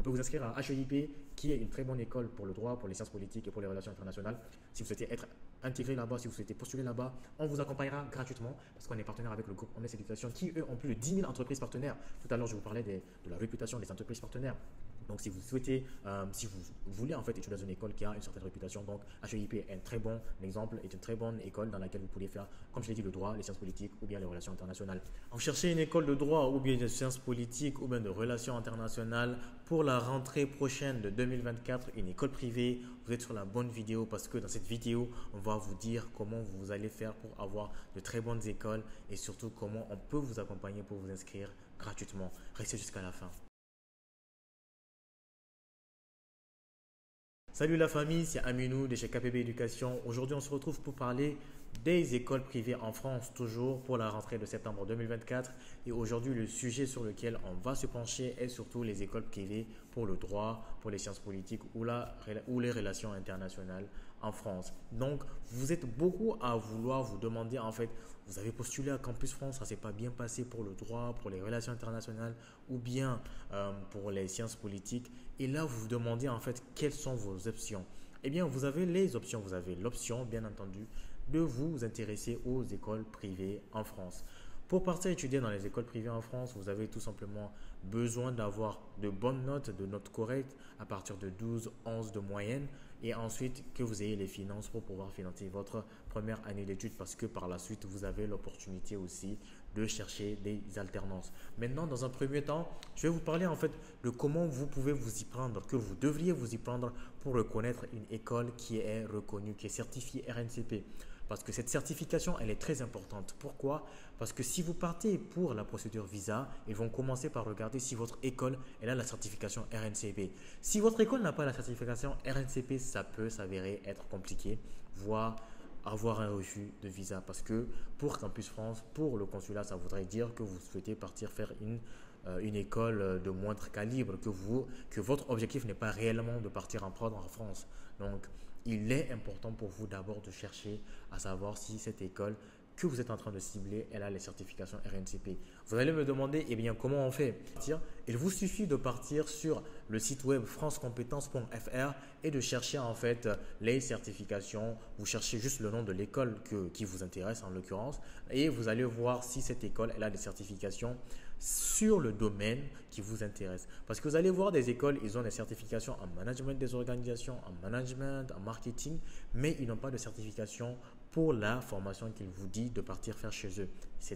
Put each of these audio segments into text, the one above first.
peut vous inscrire à HEIP, qui est une très bonne école pour le droit, pour les sciences politiques et pour les relations internationales. Si vous souhaitez être intégré là-bas, si vous souhaitez postuler là-bas, on vous accompagnera gratuitement parce qu'on est partenaire avec le groupe Omnes Éducation qui, eux, ont plus de 10 000 entreprises partenaires. Tout à l'heure, je vous parlais de la réputation des entreprises partenaires. Donc, si vous souhaitez, si vous voulez en fait étudier dans une école qui a une certaine réputation, donc HEIP est un très bon exemple, est une très bonne école dans laquelle vous pouvez faire, comme je l'ai dit, le droit, les sciences politiques ou bien les relations internationales. Vous cherchez une école de droit ou bien de sciences politiques ou bien de relations internationales pour la rentrée prochaine de 2024, une école privée, vous êtes sur la bonne vidéo parce que dans cette vidéo, on va vous dire comment vous allez faire pour avoir de très bonnes écoles et surtout comment on peut vous accompagner pour vous inscrire gratuitement. Restez jusqu'à la fin. Salut la famille, c'est Aminou de chez KPB Éducation. Aujourd'hui, on se retrouve pour parler des écoles privées en France, toujours pour la rentrée de septembre 2024. Et aujourd'hui, le sujet sur lequel on va se pencher est surtout les écoles privées pour le droit, pour les sciences politiques ou les relations internationales en France. Donc, vous êtes beaucoup à vouloir vous demander, en fait, vous avez postulé à Campus France, ça ne s'est pas bien passé pour le droit, pour les relations internationales ou bien pour les sciences politiques. Et là, vous vous demandez, en fait, quelles sont vos options. Eh bien, vous avez les options. Vous avez l'option, bien entendu, de vous intéresser aux écoles privées en France. Pour partir étudier dans les écoles privées en France, vous avez tout simplement besoin d'avoir de bonnes notes, de notes correctes à partir de 12, 11 de moyenne et ensuite que vous ayez les finances pour pouvoir financer votre première année d'études parce que par la suite, vous avez l'opportunité aussi de chercher des alternances. Maintenant, dans un premier temps, je vais vous parler en fait de comment vous pouvez vous y prendre, que vous devriez vous y prendre pour reconnaître une école qui est reconnue, qui est certifiée RNCP. Parce que cette certification, elle est très importante. Pourquoi? Parce que si vous partez pour la procédure visa, ils vont commencer par regarder si votre école elle a la certification RNCP. Si votre école n'a pas la certification RNCP, ça peut s'avérer être compliqué, voire avoir un refus de visa. Parce que pour Campus France, pour le consulat, ça voudrait dire que vous souhaitez partir faire une école de moindre calibre, que votre objectif n'est pas réellement de partir en prendre en France. Donc, il est important pour vous d'abord de chercher à savoir si cette école que vous êtes en train de cibler, elle a les certifications RNCP. Vous allez me demander, eh bien, comment on fait? Il vous suffit de partir sur le site web francecompétences.fr et de chercher en fait les certifications. Vous cherchez juste le nom de l'école qui vous intéresse en l'occurrence et vous allez voir si cette école, elle a des certifications sur le domaine qui vous intéresse. Parce que vous allez voir des écoles, ils ont des certifications en management des organisations, en management, en marketing, mais ils n'ont pas de certification pour la formation qu'ils vous disent de partir faire chez eux.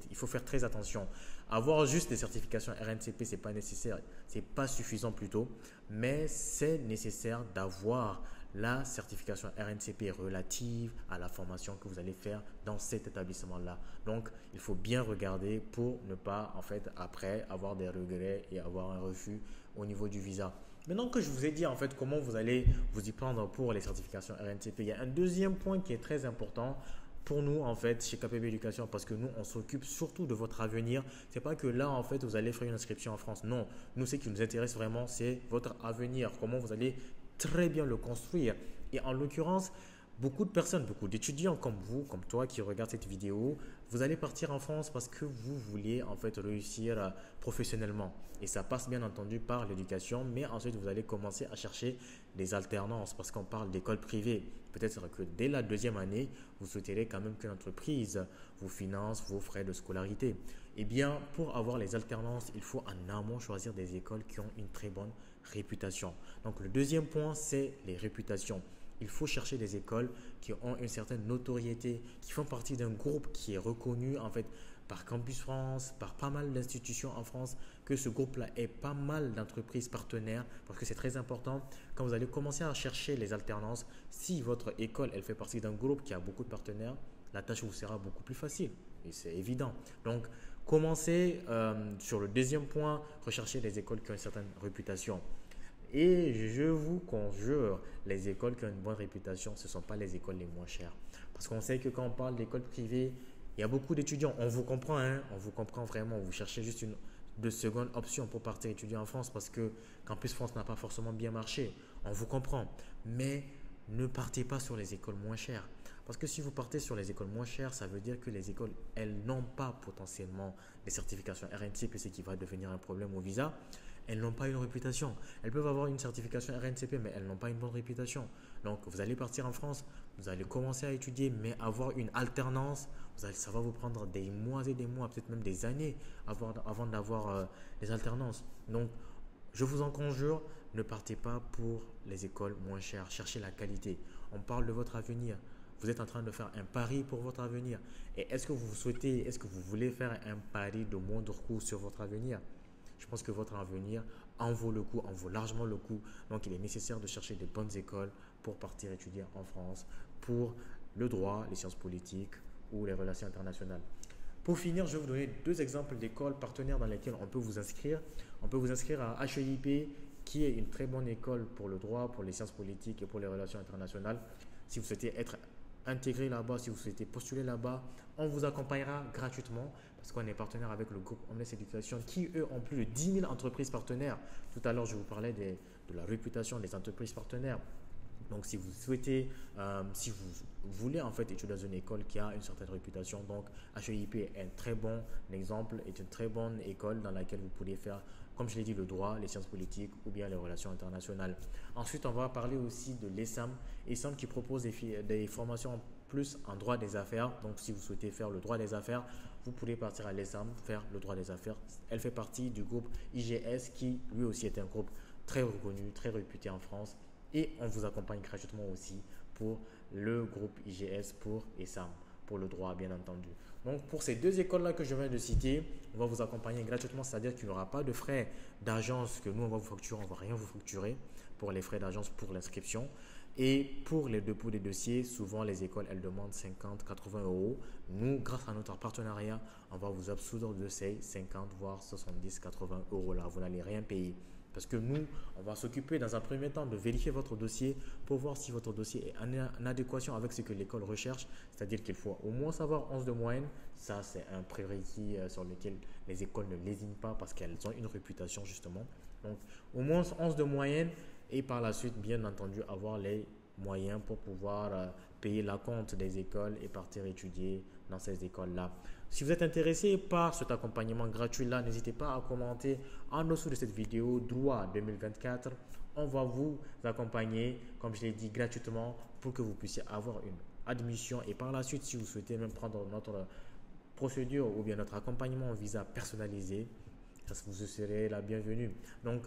Il faut faire très attention. Avoir juste des certifications RNCP, ce n'est pas nécessaire, ce n'est pas suffisant plutôt, mais c'est nécessaire d'avoir la certification RNCP relative à la formation que vous allez faire dans cet établissement-là. Donc, il faut bien regarder pour ne pas, en fait, après avoir des regrets et avoir un refus au niveau du visa. Maintenant que je vous ai dit en fait comment vous allez vous y prendre pour les certifications RNCP, il y a un deuxième point qui est très important pour nous en fait chez KPB Éducation parce que nous on s'occupe surtout de votre avenir. C'est pas que là en fait vous allez faire une inscription en France. Non, nous ce qui nous intéresse vraiment c'est votre avenir, comment vous allez très bien le construire. Et en l'occurrence, beaucoup de personnes, beaucoup d'étudiants comme vous, comme toi qui regardent cette vidéo, vous allez partir en France parce que vous voulez en fait réussir professionnellement. Et ça passe bien entendu par l'éducation, mais ensuite vous allez commencer à chercher des alternances parce qu'on parle d'école privée. Peut-être que dès la deuxième année, vous souhaiterez quand même qu'une entreprise vous finance vos frais de scolarité. Eh bien, pour avoir les alternances, il faut en amont choisir des écoles qui ont une très bonne réputation. Donc le deuxième point, c'est les réputations. Il faut chercher des écoles qui ont une certaine notoriété, qui font partie d'un groupe qui est reconnu en fait par Campus France, par pas mal d'institutions en France, que ce groupe-là ait pas mal d'entreprises partenaires parce que c'est très important quand vous allez commencer à chercher les alternances. Si votre école elle fait partie d'un groupe qui a beaucoup de partenaires, la tâche vous sera beaucoup plus facile et c'est évident. Donc, commencez sur le deuxième point, recherchez des écoles qui ont une certaine réputation. Et je vous conjure, les écoles qui ont une bonne réputation, ce ne sont pas les écoles les moins chères. Parce qu'on sait que quand on parle d'écoles privées, il y a beaucoup d'étudiants. On vous comprend, hein? On vous comprend vraiment. Vous cherchez juste une de seconde option pour partir étudier en France parce que Campus France n'a pas forcément bien marché. On vous comprend. Mais ne partez pas sur les écoles moins chères. Parce que si vous partez sur les écoles moins chères, ça veut dire que les écoles, elles n'ont pas potentiellement les certifications RNCP, ce qui va devenir un problème au visa. elles n'ont pas une réputation. Elles peuvent avoir une certification RNCP, mais elles n'ont pas une bonne réputation. Donc, vous allez partir en France, vous allez commencer à étudier, mais avoir une alternance, ça va vous prendre des mois et des mois, peut-être même des années avant d'avoir les alternances. Donc, je vous en conjure, ne partez pas pour les écoles moins chères. Cherchez la qualité. On parle de votre avenir. Vous êtes en train de faire un pari pour votre avenir. Et est-ce que vous voulez faire un pari de moindre coût sur votre avenir? Je pense que votre avenir en vaut le coup, en vaut largement le coup. Donc, il est nécessaire de chercher de bonnes écoles pour partir étudier en France, pour le droit, les sciences politiques ou les relations internationales. Pour finir, je vais vous donner deux exemples d'écoles partenaires dans lesquelles on peut vous inscrire. On peut vous inscrire à HEIP, qui est une très bonne école pour le droit, pour les sciences politiques et pour les relations internationales. Si vous souhaitez être intégré là-bas, si vous souhaitez postuler là-bas, on vous accompagnera gratuitement parce qu'on est partenaire avec le groupe Omnes Éducation qui, eux, ont plus de 10 000 entreprises partenaires. Tout à l'heure, je vous parlais de la réputation des entreprises partenaires. Donc, si vous souhaitez, si vous voulez en fait étudier dans une école qui a une certaine réputation, donc HEIP est un très bon exemple, est une très bonne école dans laquelle vous pourrez faire, comme je l'ai dit, le droit, les sciences politiques ou bien les relations internationales. Ensuite, on va parler aussi de l'ESAM. ESAM qui propose des formations plus en droit des affaires. Donc, si vous souhaitez faire le droit des affaires, vous pourrez partir à l'ESAM, faire le droit des affaires. Elle fait partie du groupe IGS qui lui aussi est un groupe très reconnu, très réputé en France. Et on vous accompagne gratuitement aussi pour le groupe IGS pour ESAM, pour le droit bien entendu. Donc pour ces deux écoles-là que je viens de citer, on va vous accompagner gratuitement, c'est-à-dire qu'il n'y aura pas de frais d'agence que nous on va vous facturer, on ne va rien vous facturer pour les frais d'agence pour l'inscription. Et pour les dépôts des dossiers, souvent les écoles elles demandent 50, 80 euros. Nous, grâce à notre partenariat, on va vous absoudre de ces 50 voire 70, 80 euros là. Vous n'allez rien payer. Parce que nous, on va s'occuper dans un premier temps de vérifier votre dossier pour voir si votre dossier est en adéquation avec ce que l'école recherche. C'est-à-dire qu'il faut au moins savoir 11 de moyenne. Ça, c'est un prérequis sur lequel les écoles ne lésinent pas parce qu'elles ont une réputation justement. Donc, au moins 11 de moyenne et par la suite, bien entendu, avoir les moyens pour pouvoir payer la compte des écoles et partir étudier dans ces écoles-là. Si vous êtes intéressé par cet accompagnement gratuit-là, n'hésitez pas à commenter en dessous de cette vidéo droit 2024. On va vous accompagner, comme je l'ai dit, gratuitement pour que vous puissiez avoir une admission. Et par la suite, si vous souhaitez même prendre notre procédure ou bien notre accompagnement en visa personnalisé, vous serez la bienvenue. Donc,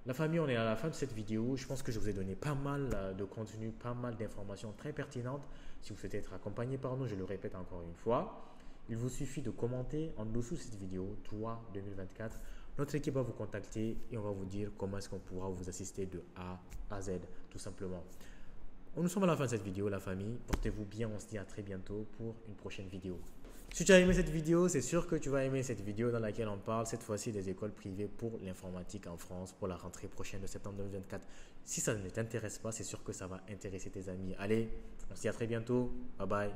la famille, on est à la fin de cette vidéo. Je pense que je vous ai donné pas mal de contenu, pas mal d'informations très pertinentes. Si vous souhaitez être accompagné par nous, je le répète encore une fois, il vous suffit de commenter en dessous de cette vidéo, droit 2024. Notre équipe va vous contacter et on va vous dire comment est-ce qu'on pourra vous assister de A à Z, tout simplement. Nous sommes à la fin de cette vidéo, la famille. Portez-vous bien, on se dit à très bientôt pour une prochaine vidéo. Si tu as aimé cette vidéo, c'est sûr que tu vas aimer cette vidéo dans laquelle on parle cette fois-ci des écoles privées pour l'informatique en France pour la rentrée prochaine de septembre 2024. Si ça ne t'intéresse pas, c'est sûr que ça va intéresser tes amis. Allez, on se dit à très bientôt. Bye bye.